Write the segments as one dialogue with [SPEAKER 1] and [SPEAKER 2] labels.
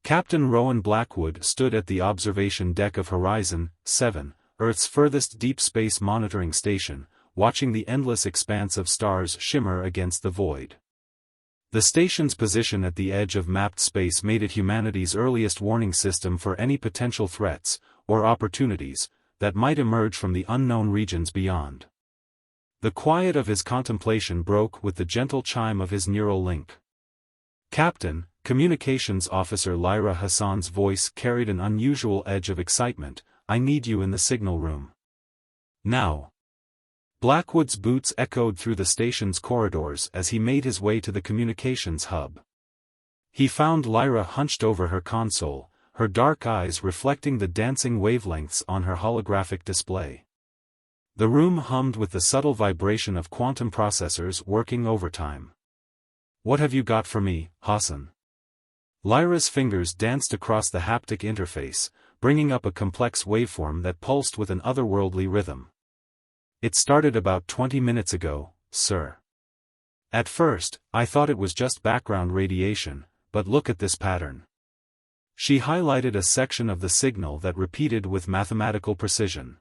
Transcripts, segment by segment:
[SPEAKER 1] Captain Rowan Blackwood stood at the observation deck of Horizon 7, Earth's furthest deep space monitoring station, watching the endless expanse of stars shimmer against the void. The station's position at the edge of mapped space made it humanity's earliest warning system for any potential threats, or opportunities, that might emerge from the unknown regions beyond. The quiet of his contemplation broke with the gentle chime of his neural link. "Captain," Communications Officer Lyra Hassan's voice carried an unusual edge of excitement, "I need you in the signal room. Now." Blackwood's boots echoed through the station's corridors as he made his way to the communications hub. He found Lyra hunched over her console, her dark eyes reflecting the dancing wavelengths on her holographic display. The room hummed with the subtle vibration of quantum processors working overtime. "What have you got for me, Hassan?" Lyra's fingers danced across the haptic interface, bringing up a complex waveform that pulsed with an otherworldly rhythm. "It started about 20 minutes ago, sir. At first, I thought it was just background radiation, but look at this pattern." She highlighted a section of the signal that repeated with mathematical precision.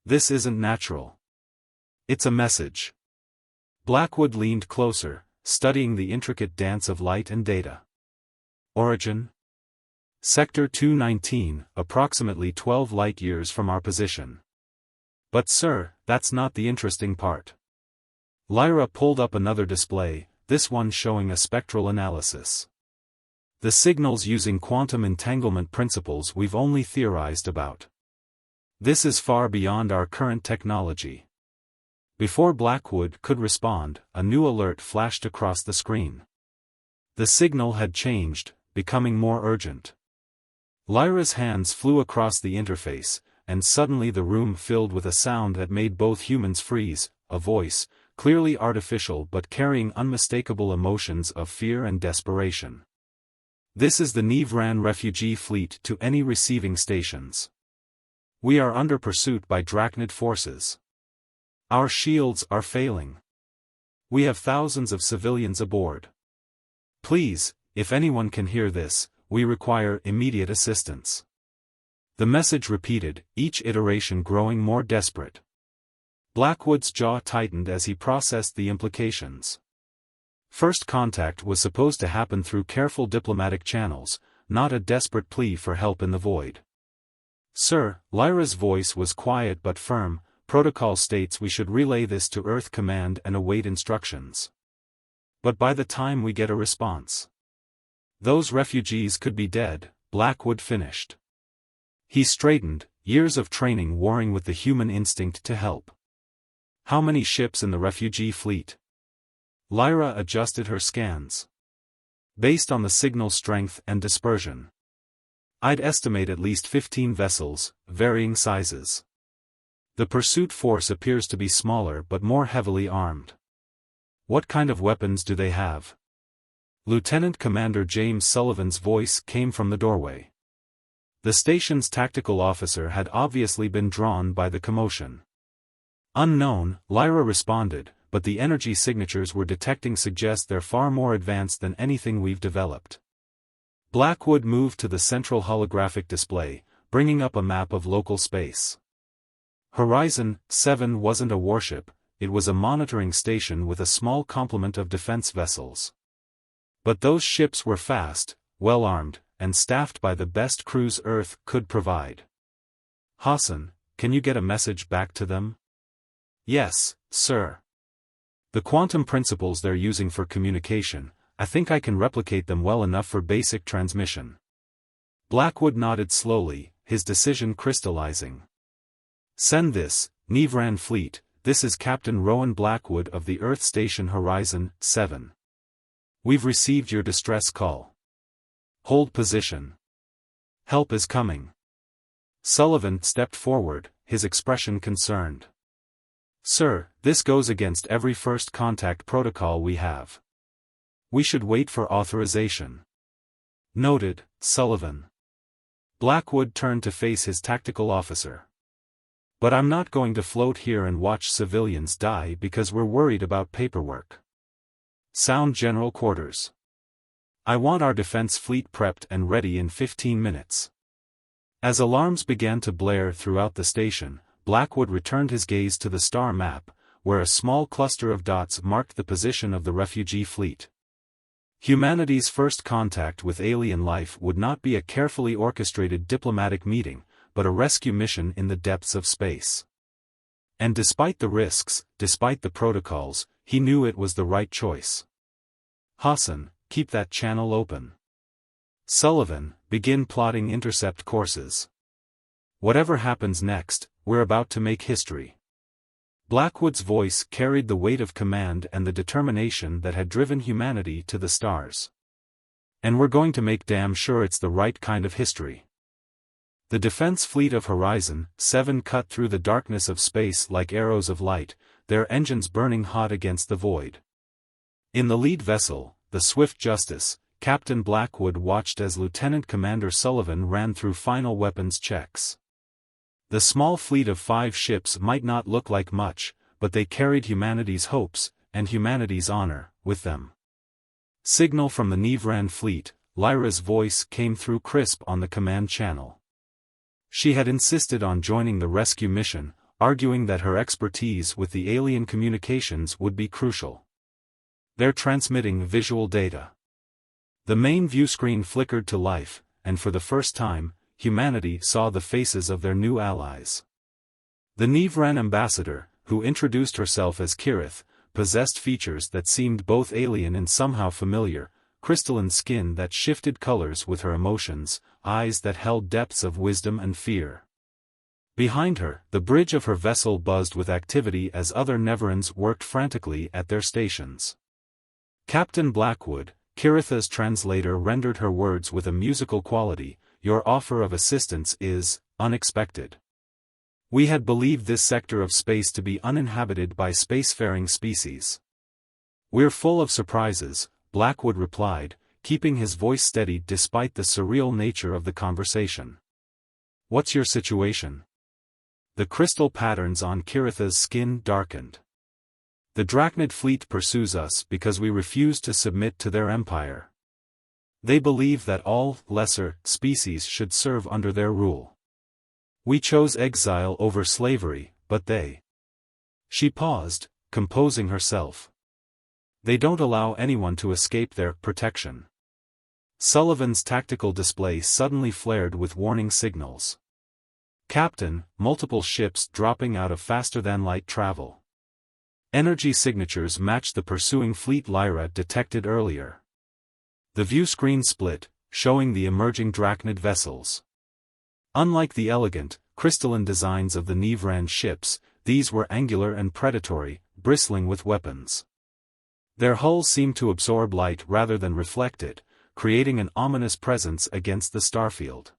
[SPEAKER 1] "This isn't natural. It's a message." Blackwood leaned closer, studying the intricate dance of light and data. "Origin? Sector 219, approximately 12 light-years from our position." "But sir, that's not the interesting part." Lyra pulled up another display, this one showing a spectral analysis. "The signal's using quantum entanglement principles we've only theorized about. This is far beyond our current technology." Before Blackwood could respond, a new alert flashed across the screen. The signal had changed, becoming more urgent. Lyra's hands flew across the interface, and suddenly the room filled with a sound that made both humans freeze, a voice, clearly artificial but carrying unmistakable emotions of fear and desperation. "This is the Nevran refugee fleet to any receiving stations. We are under pursuit by Drachnid forces. Our shields are failing. We have thousands of civilians aboard. Please, if anyone can hear this, we require immediate assistance." The message repeated, each iteration growing more desperate. Blackwood's jaw tightened as he processed the implications. First contact was supposed to happen through careful diplomatic channels, not a desperate plea for help in the void. "Sir," Lyra's voice was quiet but firm, "protocol states we should relay this to Earth Command and await instructions. But by the time we get a response, those refugees could be dead," Blackwood finished. He straightened, years of training warring with the human instinct to help. "How many ships in the refugee fleet?" Lyra adjusted her scans. "Based on the signal strength and dispersion, I'd estimate at least 15 vessels, varying sizes. The pursuit force appears to be smaller but more heavily armed." "What kind of weapons do they have?" Lieutenant Commander James Sullivan's voice came from the doorway. The station's tactical officer had obviously been drawn by the commotion. "Unknown," Lyra responded, "but the energy signatures we're detecting suggest they're far more advanced than anything we've developed." Blackwood moved to the central holographic display, bringing up a map of local space. Horizon 7 wasn't a warship, it was a monitoring station with a small complement of defense vessels. But those ships were fast, well-armed, and staffed by the best crews Earth could provide. "Hassan, can you get a message back to them?" "Yes, sir. The quantum principles they're using for communication, I think I can replicate them well enough for basic transmission." Blackwood nodded slowly, his decision crystallizing. "Send this, Nevran fleet, this is Captain Rowan Blackwood of the Earth Station Horizon 7. We've received your distress call. Hold position. Help is coming." Sullivan stepped forward, his expression concerned. "Sir, this goes against every first contact protocol we have. We should wait for authorization." "Noted, Sullivan." Blackwood turned to face his tactical officer. "But I'm not going to float here and watch civilians die because we're worried about paperwork. Sound general quarters." I want our defense fleet prepped and ready in 15 minutes. As alarms began to blare throughout the station, Blackwood returned his gaze to the star map, where a small cluster of dots marked the position of the refugee fleet. Humanity's first contact with alien life would not be a carefully orchestrated diplomatic meeting, but a rescue mission in the depths of space. And despite the risks, despite the protocols, he knew it was the right choice. Hassan, keep that channel open. Sullivan, begin plotting intercept courses. Whatever happens next, we're about to make history. Blackwood's voice carried the weight of command and the determination that had driven humanity to the stars. And we're going to make damn sure it's the right kind of history. The defense fleet of Horizon 7 cut through the darkness of space like arrows of light, their engines burning hot against the void. In the lead vessel, the Swift Justice, Captain Blackwood watched as Lieutenant Commander Sullivan ran through final weapons checks. The small fleet of 5 ships might not look like much, but they carried humanity's hopes, and humanity's honor, with them. Signal from the Nevran fleet, Lyra's voice came through crisp on the command channel. She had insisted on joining the rescue mission, arguing that her expertise with the alien communications would be crucial. They're transmitting visual data. The main viewscreen flickered to life, and for the first time, humanity saw the faces of their new allies. The Nevran ambassador, who introduced herself as Kirith, possessed features that seemed both alien and somehow familiar, crystalline skin that shifted colors with her emotions, eyes that held depths of wisdom and fear. Behind her, the bridge of her vessel buzzed with activity as other Neverans worked frantically at their stations. Captain Blackwood, Kiritha's translator, rendered her words with a musical quality. Your offer of assistance is unexpected. We had believed this sector of space to be uninhabited by spacefaring species. We're full of surprises, Blackwood replied, keeping his voice steady despite the surreal nature of the conversation. What's your situation? The crystal patterns on Kiritha's skin darkened. The Drachnid fleet pursues us because we refuse to submit to their empire. They believe that all lesser species should serve under their rule. We chose exile over slavery, but they. She paused, composing herself. They don't allow anyone to escape their protection. Sullivan's tactical display suddenly flared with warning signals. Captain, multiple ships dropping out of faster-than-light travel. Energy signatures matched the pursuing fleet Lyra detected earlier. The view screen split, showing the emerging Drachnid vessels. Unlike the elegant, crystalline designs of the Nevran ships, these were angular and predatory, bristling with weapons. Their hulls seemed to absorb light rather than reflect it, creating an ominous presence against the starfield.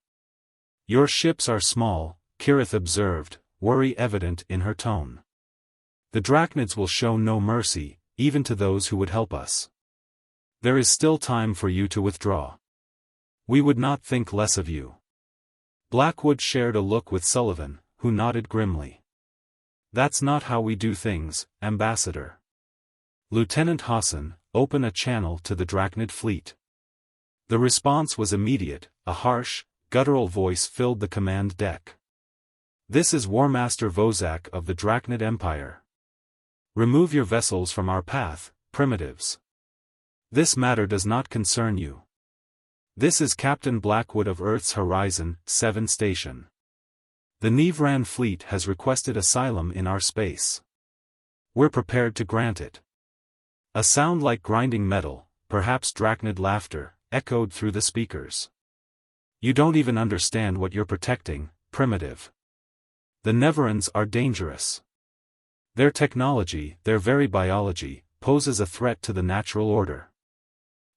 [SPEAKER 1] Your ships are small, Kirith observed, worry evident in her tone. The Drachnids will show no mercy, even to those who would help us. There is still time for you to withdraw. We would not think less of you. Blackwood shared a look with Sullivan, who nodded grimly. That's not how we do things, Ambassador. Lieutenant Hassan, open a channel to the Drachnid fleet. The response was immediate, a harsh, guttural voice filled the command deck. This is War Master Vozak of the Drachnid Empire. Remove your vessels from our path, primitives. This matter does not concern you. This is Captain Blackwood of Earth's Horizon 7 station. The Nevran fleet has requested asylum in our space. We're prepared to grant it. A sound like grinding metal, perhaps Drachnid laughter, echoed through the speakers. You don't even understand what you're protecting, primitive. The Neverans are dangerous. Their technology, their very biology, poses a threat to the natural order.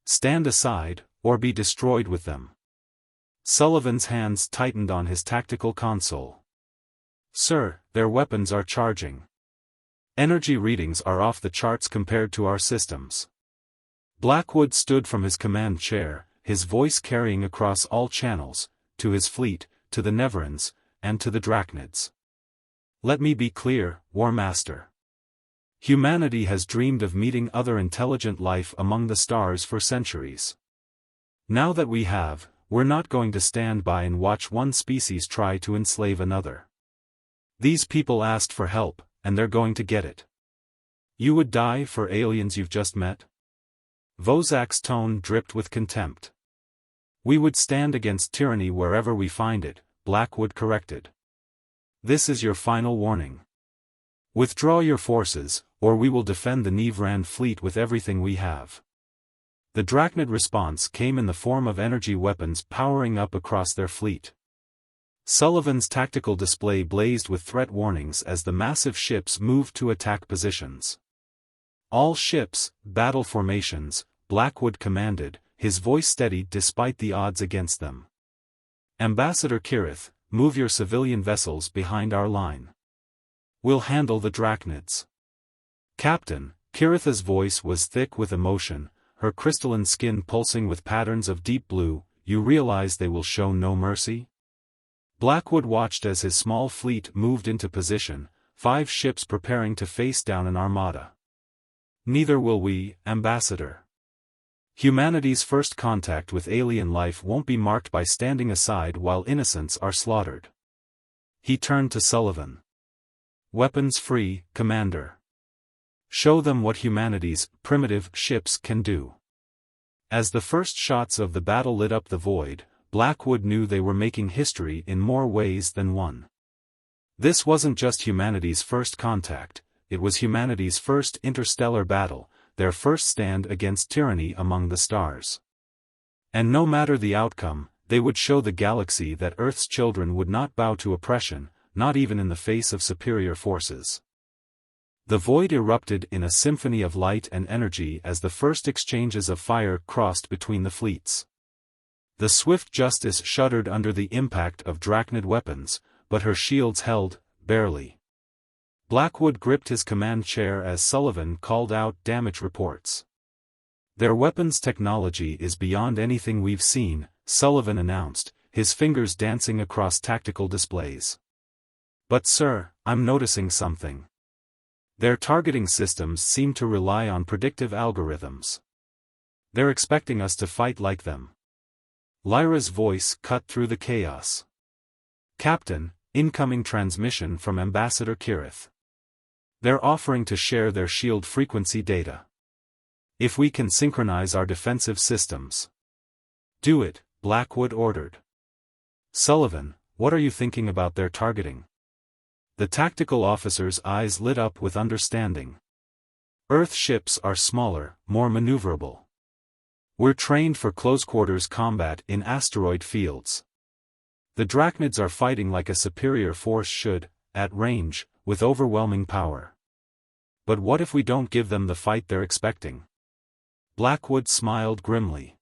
[SPEAKER 1] Stand aside, or be destroyed with them. Sullivan's hands tightened on his tactical console. Sir, their weapons are charging. Energy readings are off the charts compared to our systems. Blackwood stood from his command chair, his voice carrying across all channels, to his fleet, to the Neverans, and to the Drachnids. Let me be clear, War Master. Humanity has dreamed of meeting other intelligent life among the stars for centuries. Now that we have, we're not going to stand by and watch one species try to enslave another. These people asked for help, and they're going to get it. You would die for aliens you've just met? Vozak's tone dripped with contempt. We would stand against tyranny wherever we find it, Blackwood corrected. This is your final warning. Withdraw your forces, or we will defend the Nevran fleet with everything we have. The Drachnid response came in the form of energy weapons powering up across their fleet. Sullivan's tactical display blazed with threat warnings as the massive ships moved to attack positions. All ships, battle formations, Blackwood commanded, his voice steady despite the odds against them. Ambassador Kirith, move your civilian vessels behind our line. We'll handle the Drachnids. Captain, Kiritha's voice was thick with emotion, her crystalline skin pulsing with patterns of deep blue. You realize they will show no mercy? Blackwood watched as his small fleet moved into position, 5 ships preparing to face down an armada. Neither will we, Ambassador. Humanity's first contact with alien life won't be marked by standing aside while innocents are slaughtered. He turned to Sullivan. Weapons free, Commander. Show them what humanity's primitive ships can do. As the first shots of the battle lit up the void, Blackwood knew they were making history in more ways than one. This wasn't just humanity's first contact, it was humanity's first interstellar battle, their first stand against tyranny among the stars. And no matter the outcome, they would show the galaxy that Earth's children would not bow to oppression, not even in the face of superior forces. The void erupted in a symphony of light and energy as the first exchanges of fire crossed between the fleets. The swift Justice shuddered under the impact of Drachnid weapons, but her shields held, barely. Blackwood gripped his command chair as Sullivan called out damage reports. Their weapons technology is beyond anything we've seen, Sullivan announced, his fingers dancing across tactical displays. But sir, I'm noticing something. Their targeting systems seem to rely on predictive algorithms. They're expecting us to fight like them. Lyra's voice cut through the chaos. Captain, incoming transmission from Ambassador Kirith. They're offering to share their shield frequency data. If we can synchronize our defensive systems. Do it, Blackwood ordered. Sullivan, what are you thinking about their targeting? The tactical officer's eyes lit up with understanding. Earth ships are smaller, more maneuverable. We're trained for close-quarters combat in asteroid fields. The Drachnids are fighting like a superior force should, at range, with overwhelming power. But what if we don't give them the fight they're expecting? Blackwood smiled grimly.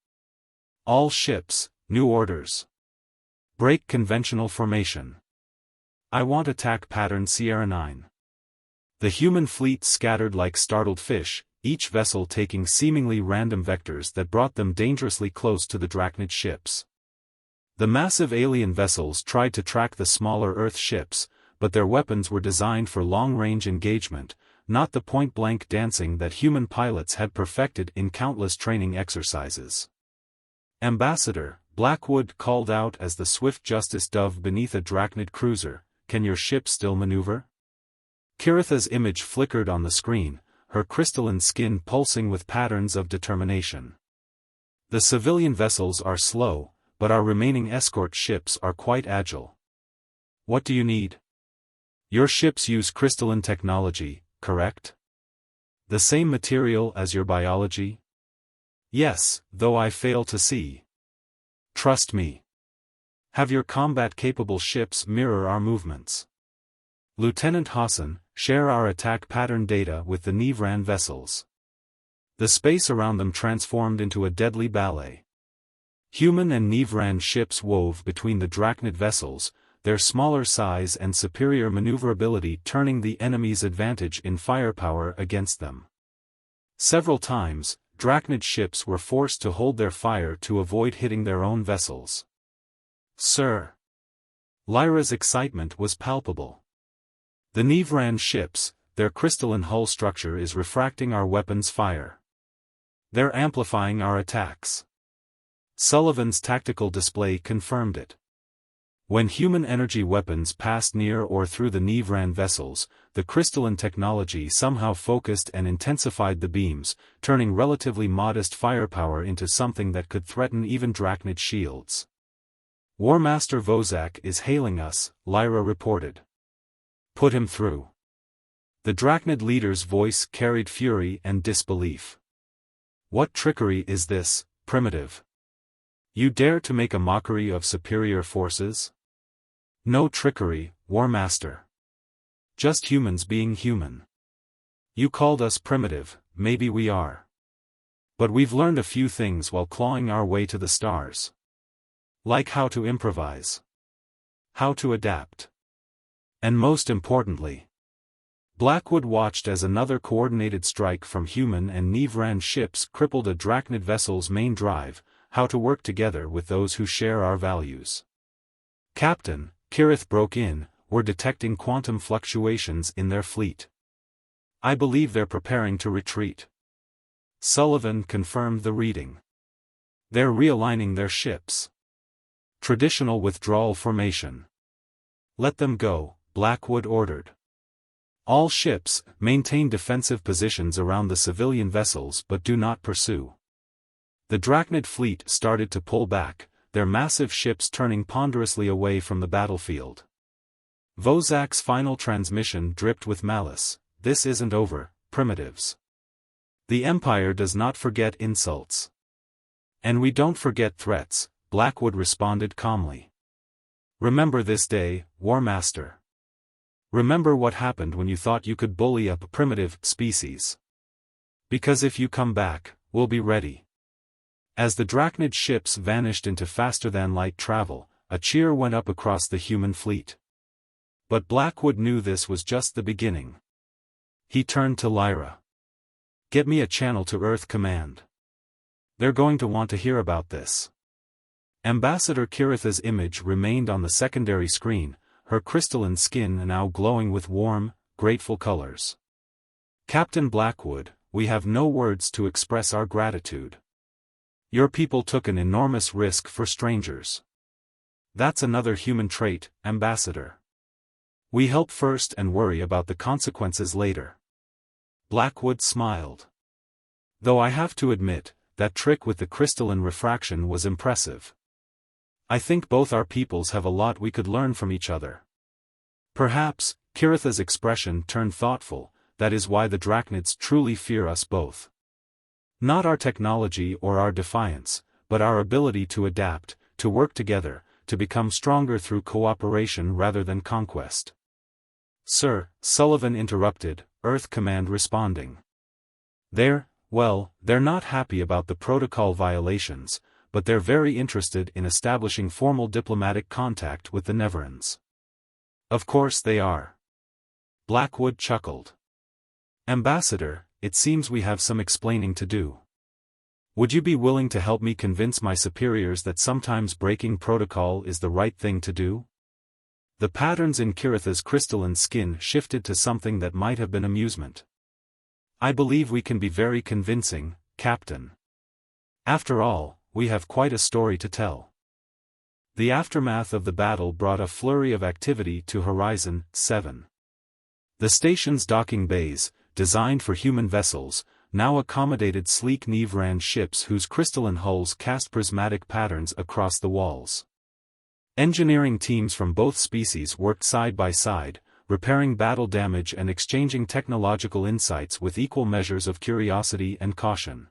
[SPEAKER 1] All ships, new orders. Break conventional formation. I want attack pattern Sierra 9. The human fleet scattered like startled fish, each vessel taking seemingly random vectors that brought them dangerously close to the Drachnid ships. The massive alien vessels tried to track the smaller Earth ships, but their weapons were designed for long-range engagement, not the point-blank dancing that human pilots had perfected in countless training exercises. Ambassador, Blackwood called out as the swift Justice dove beneath a Drachnid cruiser, can your ship still maneuver? Kiritha's image flickered on the screen, her crystalline skin pulsing with patterns of determination. The civilian vessels are slow, but our remaining escort ships are quite agile. What do you need? Your ships use crystalline technology, correct? The same material as your biology? Yes, though I fail to see. Trust me. Have your combat-capable ships mirror our movements. Lieutenant Hassan, share our attack pattern data with the Nevran vessels. The space around them transformed into a deadly ballet. Human and Nevran ships wove between the Drachnid vessels, their smaller size and superior maneuverability turning the enemy's advantage in firepower against them. Several times, Drachnid ships were forced to hold their fire to avoid hitting their own vessels. Sir. Lyra's excitement was palpable. The Nevran ships, their crystalline hull structure is refracting our weapons' fire. They're amplifying our attacks. Sullivan's tactical display confirmed it. When human energy weapons passed near or through the Nevran vessels, the crystalline technology somehow focused and intensified the beams, turning relatively modest firepower into something that could threaten even Drachnid shields. War Master Vozak is hailing us, Lyra reported. Put him through. The Drachnid leader's voice carried fury and disbelief. What trickery is this, primitive? You dare to make a mockery of superior forces? No trickery, War Master. Just humans being human. You called us primitive, maybe we are. But we've learned a few things while clawing our way to the stars. Like how to improvise. How to adapt. And most importantly, Blackwood watched as another coordinated strike from human and Nevran ships crippled a Drachnid vessel's main drive, how to work together with those who share our values. Captain, Kirith broke in, we're detecting quantum fluctuations in their fleet. I believe they're preparing to retreat. Sullivan confirmed the reading. They're realigning their ships. Traditional withdrawal formation. Let them go, Blackwood ordered. All ships, maintain defensive positions around the civilian vessels but do not pursue. The Drachnid fleet started to pull back, their massive ships turning ponderously away from the battlefield. Vozak's final transmission dripped with malice. This isn't over, primitives. The Empire does not forget insults. And we don't forget threats, Blackwood responded calmly. Remember this day, War Master. Remember what happened when you thought you could bully up a primitive species. Because if you come back, we'll be ready. As the Drachnid ships vanished into faster-than-light travel, a cheer went up across the human fleet. But Blackwood knew this was just the beginning. He turned to Lyra. Get me a channel to Earth Command. They're going to want to hear about this. Ambassador Kiritha's image remained on the secondary screen, her crystalline skin now glowing with warm, grateful colors. Captain Blackwood, we have no words to express our gratitude. Your people took an enormous risk for strangers. That's another human trait, Ambassador. We help first and worry about the consequences later. Blackwood smiled. Though I have to admit, that trick with the crystalline refraction was impressive. I think both our peoples have a lot we could learn from each other. Perhaps, Kiritha's expression turned thoughtful, that is why the Drachnids truly fear us both. Not our technology or our defiance, but our ability to adapt, to work together, to become stronger through cooperation rather than conquest. Sir, Sullivan interrupted, Earth Command responding. They're not happy about the protocol violations, but they're very interested in establishing formal diplomatic contact with the Neverans. Of course they are. Blackwood chuckled. Ambassador, it seems we have some explaining to do. Would you be willing to help me convince my superiors that sometimes breaking protocol is the right thing to do? The patterns in Kiritha's crystalline skin shifted to something that might have been amusement. I believe we can be very convincing, Captain. After all, we have quite a story to tell. The aftermath of the battle brought a flurry of activity to Horizon 7. The station's docking bays, designed for human vessels, now accommodated sleek Nevran ships whose crystalline hulls cast prismatic patterns across the walls. Engineering teams from both species worked side by side, repairing battle damage and exchanging technological insights with equal measures of curiosity and caution.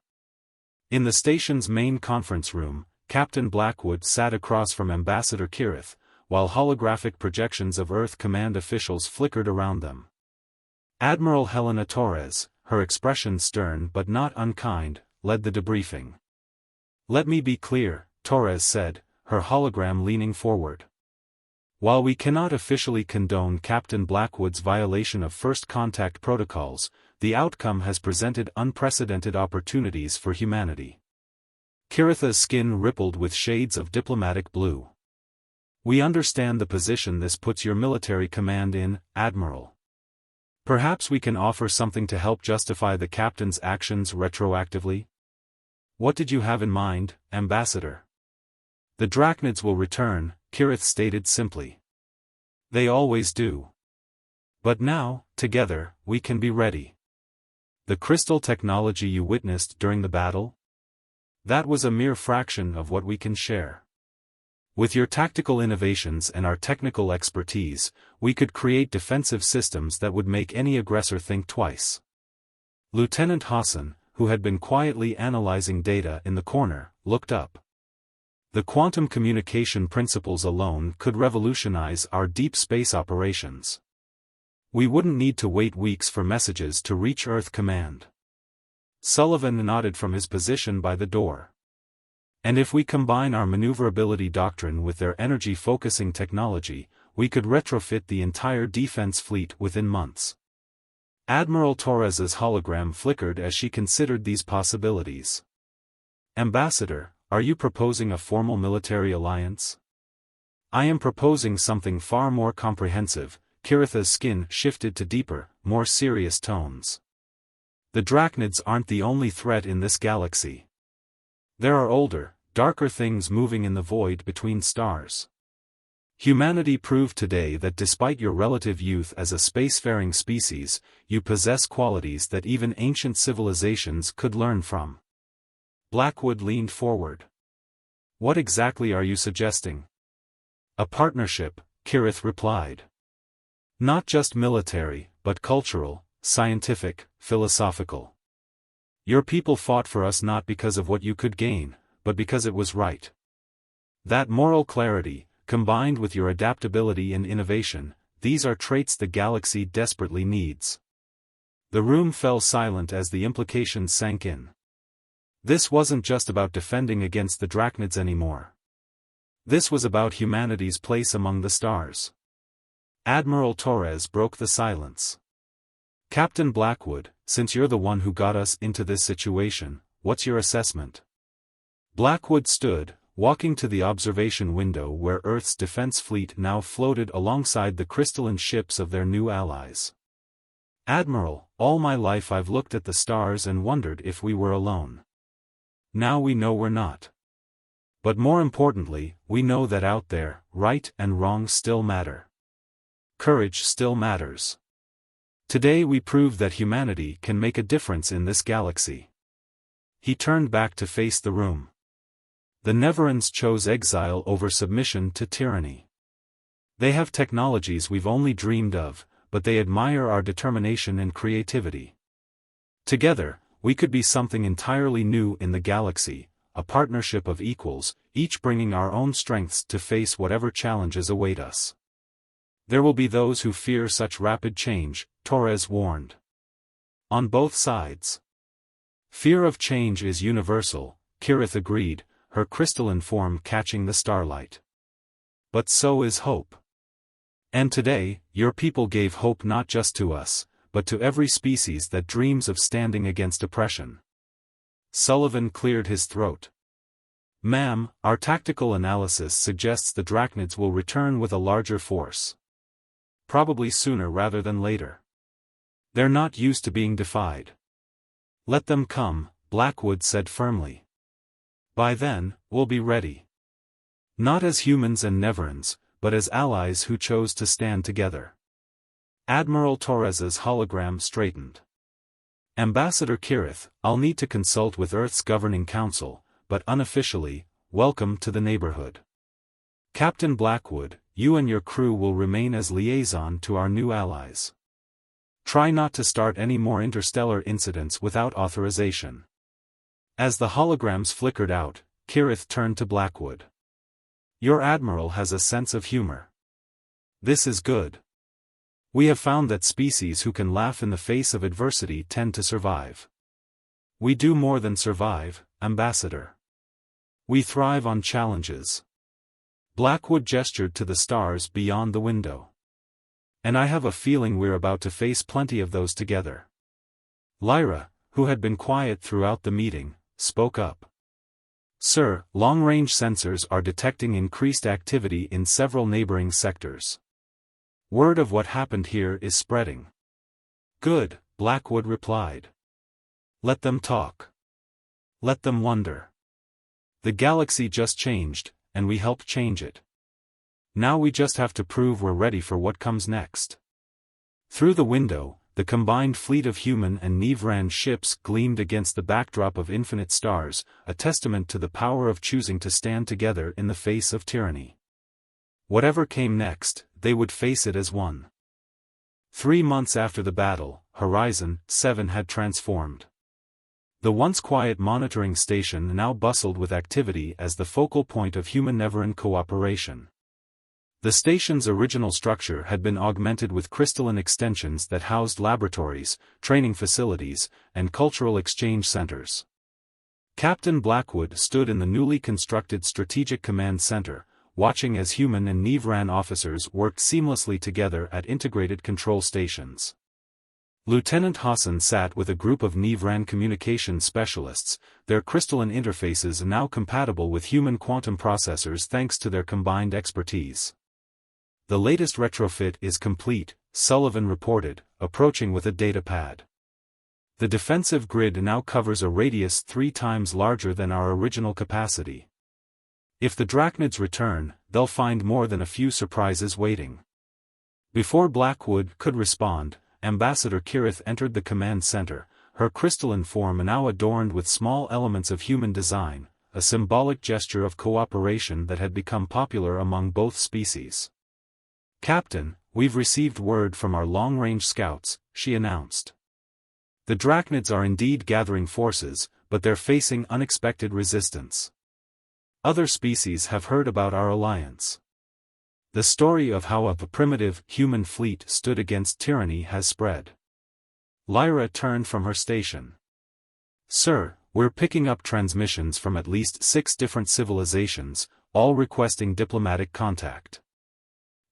[SPEAKER 1] In the station's main conference room, Captain Blackwood sat across from Ambassador Kirith, while holographic projections of Earth Command officials flickered around them. Admiral Helena Torres, her expression stern but not unkind, led the debriefing. Let me be clear, Torres said, her hologram leaning forward. While we cannot officially condone Captain Blackwood's violation of first contact protocols, the outcome has presented unprecedented opportunities for humanity. Kiritha's skin rippled with shades of diplomatic blue. We understand the position this puts your military command in, Admiral. Perhaps we can offer something to help justify the captain's actions retroactively? What did you have in mind, Ambassador? The Drachnids will return, Kirith stated simply. They always do. But now, together, we can be ready. The crystal technology you witnessed during the battle? That was a mere fraction of what we can share. With your tactical innovations and our technical expertise, we could create defensive systems that would make any aggressor think twice. Lieutenant Hassan, who had been quietly analyzing data in the corner, looked up. The quantum communication principles alone could revolutionize our deep space operations. We wouldn't need to wait weeks for messages to reach Earth Command. Sullivan nodded from his position by the door. And if we combine our maneuverability doctrine with their energy-focusing technology, we could retrofit the entire defense fleet within months. Admiral Torres's hologram flickered as she considered these possibilities. Ambassador, are you proposing a formal military alliance? I am proposing something far more comprehensive. Kiritha's skin shifted to deeper, more serious tones. The Drachnids aren't the only threat in this galaxy. There are older, darker things moving in the void between stars. Humanity proved today that despite your relative youth as a spacefaring species, you possess qualities that even ancient civilizations could learn from. Blackwood leaned forward. What exactly are you suggesting? A partnership, Kirith replied. Not just military, but cultural, scientific, philosophical. Your people fought for us not because of what you could gain, but because it was right. That moral clarity, combined with your adaptability and innovation, these are traits the galaxy desperately needs. The room fell silent as the implications sank in. This wasn't just about defending against the Drachnids anymore. This was about humanity's place among the stars. Admiral Torres broke the silence. Captain Blackwood, since you're the one who got us into this situation, what's your assessment? Blackwood stood, walking to the observation window where Earth's defense fleet now floated alongside the crystalline ships of their new allies. Admiral, all my life I've looked at the stars and wondered if we were alone. Now we know we're not. But more importantly, we know that out there, right and wrong still matter. Courage still matters. Today we proved that humanity can make a difference in this galaxy. He turned back to face the room. The Neverans chose exile over submission to tyranny. They have technologies we've only dreamed of, but they admire our determination and creativity. Together, we could be something entirely new in the galaxy, a partnership of equals, each bringing our own strengths to face whatever challenges await us. There will be those who fear such rapid change, Torres warned. On both sides. Fear of change is universal, Kirith agreed, her crystalline form catching the starlight. But so is hope. And today, your people gave hope not just to us, but to every species that dreams of standing against oppression. Sullivan cleared his throat. Ma'am, our tactical analysis suggests the Drachnids will return with a larger force. Probably sooner rather than later. They're not used to being defied. Let them come, Blackwood said firmly. By then, we'll be ready. Not as humans and Neverans, but as allies who chose to stand together. Admiral Torres's hologram straightened. Ambassador Kirith, I'll need to consult with Earth's governing council, but unofficially, welcome to the neighborhood. Captain Blackwood, you and your crew will remain as liaison to our new allies. Try not to start any more interstellar incidents without authorization. As the holograms flickered out, Kirith turned to Blackwood. Your admiral has a sense of humor. This is good. We have found that species who can laugh in the face of adversity tend to survive. We do more than survive, Ambassador. We thrive on challenges. Blackwood gestured to the stars beyond the window. And I have a feeling we're about to face plenty of those together. Lyra, who had been quiet throughout the meeting, spoke up. Sir, long-range sensors are detecting increased activity in several neighboring sectors. Word of what happened here is spreading. Good, Blackwood replied. Let them talk. Let them wonder. The galaxy just changed, and we helped change it. Now we just have to prove we're ready for what comes next. Through the window, the combined fleet of human and Nevran ships gleamed against the backdrop of infinite stars, a testament to the power of choosing to stand together in the face of tyranny. Whatever came next, they would face it as one. 3 months after the battle, Horizon 7 had transformed. The once quiet monitoring station now bustled with activity as the focal point of human-Neveran cooperation. The station's original structure had been augmented with crystalline extensions that housed laboratories, training facilities, and cultural exchange centers. Captain Blackwood stood in the newly constructed Strategic Command Center, watching as human and Nevran officers worked seamlessly together at integrated control stations. Lieutenant Hassan sat with a group of Nevran communications specialists, their crystalline interfaces now compatible with human quantum processors thanks to their combined expertise. The latest retrofit is complete, Sullivan reported, approaching with a datapad. The defensive grid now covers a radius 3 times larger than our original capacity. If the Drachnids return, they'll find more than a few surprises waiting. Before Blackwood could respond, Ambassador Kirith entered the command center, her crystalline form now adorned with small elements of human design, a symbolic gesture of cooperation that had become popular among both species. "Captain, we've received word from our long-range scouts," she announced. "The Drachnids are indeed gathering forces, but they're facing unexpected resistance. Other species have heard about our alliance. The story of how a primitive, human fleet stood against tyranny has spread." Lyra turned from her station. "Sir, we're picking up transmissions from at least 6 different civilizations, all requesting diplomatic contact.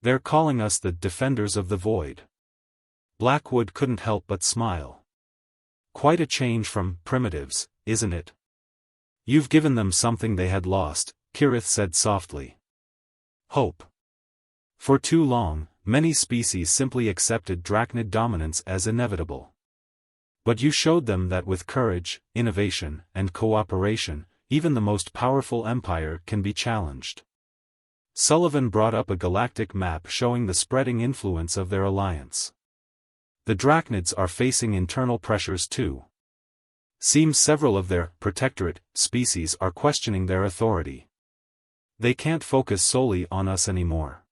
[SPEAKER 1] They're calling us the Defenders of the Void." Blackwood couldn't help but smile. "Quite a change from primitives, isn't it? You've given them something they had lost," Kirith said softly. "Hope. For too long, many species simply accepted Drachnid dominance as inevitable. But you showed them that with courage, innovation, and cooperation, even the most powerful empire can be challenged." Sullivan brought up a galactic map showing the spreading influence of their alliance. "The Drachnids are facing internal pressures too. Seems several of their protectorate species are questioning their authority. They can't focus solely on us anymore."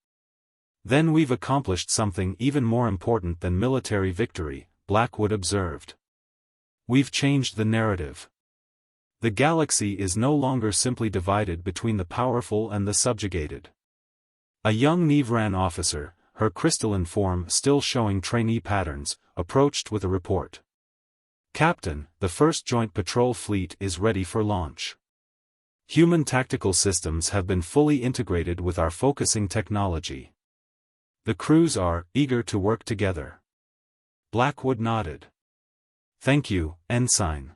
[SPEAKER 1] "Then we've accomplished something even more important than military victory," Blackwood observed. "We've changed the narrative. The galaxy is no longer simply divided between the powerful and the subjugated." A young Nevran officer, her crystalline form still showing trainee patterns, approached with a report. "Captain, the first joint patrol fleet is ready for launch. Human tactical systems have been fully integrated with our focusing technology. The crews are eager to work together." Blackwood nodded. "Thank you, Ensign.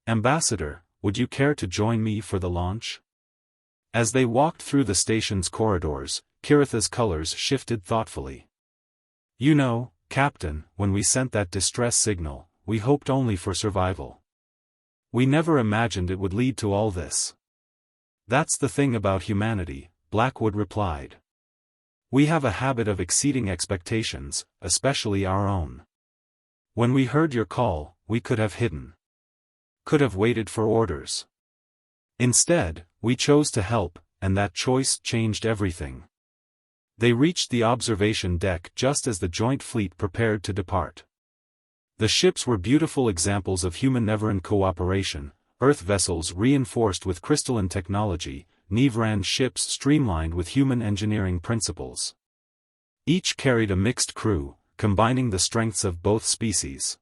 [SPEAKER 1] Ambassador, would you care to join me for the launch?" As they walked through the station's corridors, Kiritha's colors shifted thoughtfully. "You know, Captain, when we sent that distress signal, we hoped only for survival. We never imagined it would lead to all this." "That's the thing about humanity," Blackwood replied. "We have a habit of exceeding expectations, especially our own. When we heard your call, we could have hidden. Could have waited for orders. Instead, we chose to help, and that choice changed everything." They reached the observation deck just as the joint fleet prepared to depart. The ships were beautiful examples of human-Neveran cooperation, Earth vessels reinforced with crystalline technology, Nevran ships streamlined with human engineering principles. Each carried a mixed crew, combining the strengths of both species.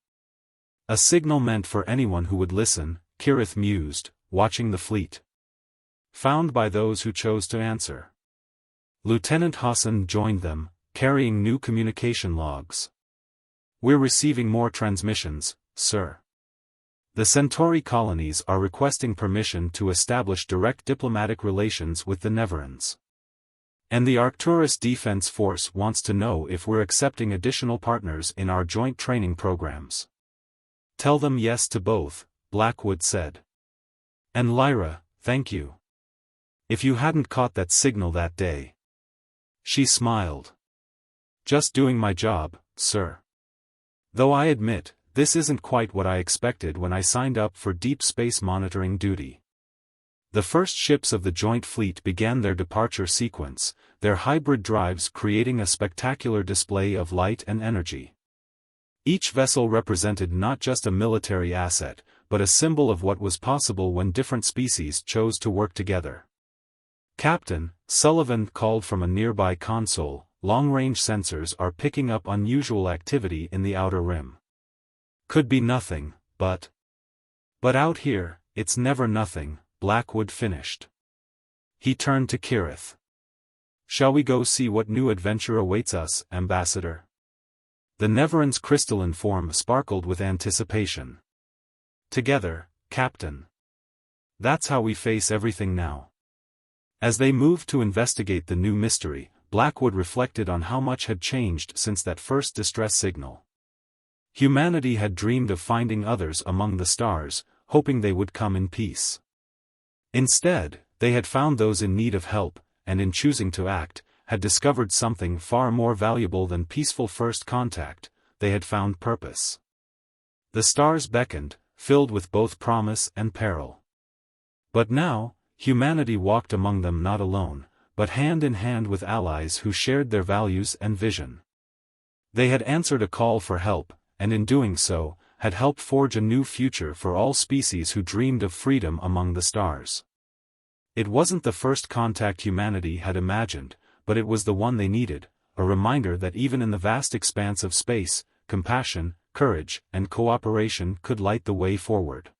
[SPEAKER 1] A signal meant for anyone who would listen, Kirith mused, watching the fleet. Found by those who chose to answer. Lieutenant Hassan joined them, carrying new communication logs. "We're receiving more transmissions, sir. The Centauri colonies are requesting permission to establish direct diplomatic relations with the Neverans. And the Arcturus Defense Force wants to know if we're accepting additional partners in our joint training programs." "Tell them yes to both," Blackwood said. "And Lyra, thank you. If you hadn't caught that signal that day. She smiled. Just doing my job, sir. Though I admit, this isn't quite what I expected when I signed up for deep space monitoring duty. The first ships of the Joint Fleet began their departure sequence, their hybrid drives creating a spectacular display of light and energy. Each vessel represented not just a military asset, but a symbol of what was possible when different species chose to work together. "Captain," Sullivan called from a nearby console, "long-range sensors are picking up unusual activity in the outer rim. Could be nothing, but out here, it's never nothing," Blackwood finished. He turned to Kirith. "Shall we go see what new adventure awaits us, Ambassador?" The Neveron's crystalline form sparkled with anticipation. "Together, Captain. That's how we face everything now." As they moved to investigate the new mystery, Blackwood reflected on how much had changed since that first distress signal. Humanity had dreamed of finding others among the stars, hoping they would come in peace. Instead, they had found those in need of help, and in choosing to act, had discovered something far more valuable than peaceful first contact. They had found purpose. The stars beckoned, filled with both promise and peril. But now, humanity walked among them not alone, but hand in hand with allies who shared their values and vision. They had answered a call for help, and in doing so, had helped forge a new future for all species who dreamed of freedom among the stars. It wasn't the first contact humanity had imagined, but it was the one they needed, a reminder that even in the vast expanse of space, compassion, courage, and cooperation could light the way forward.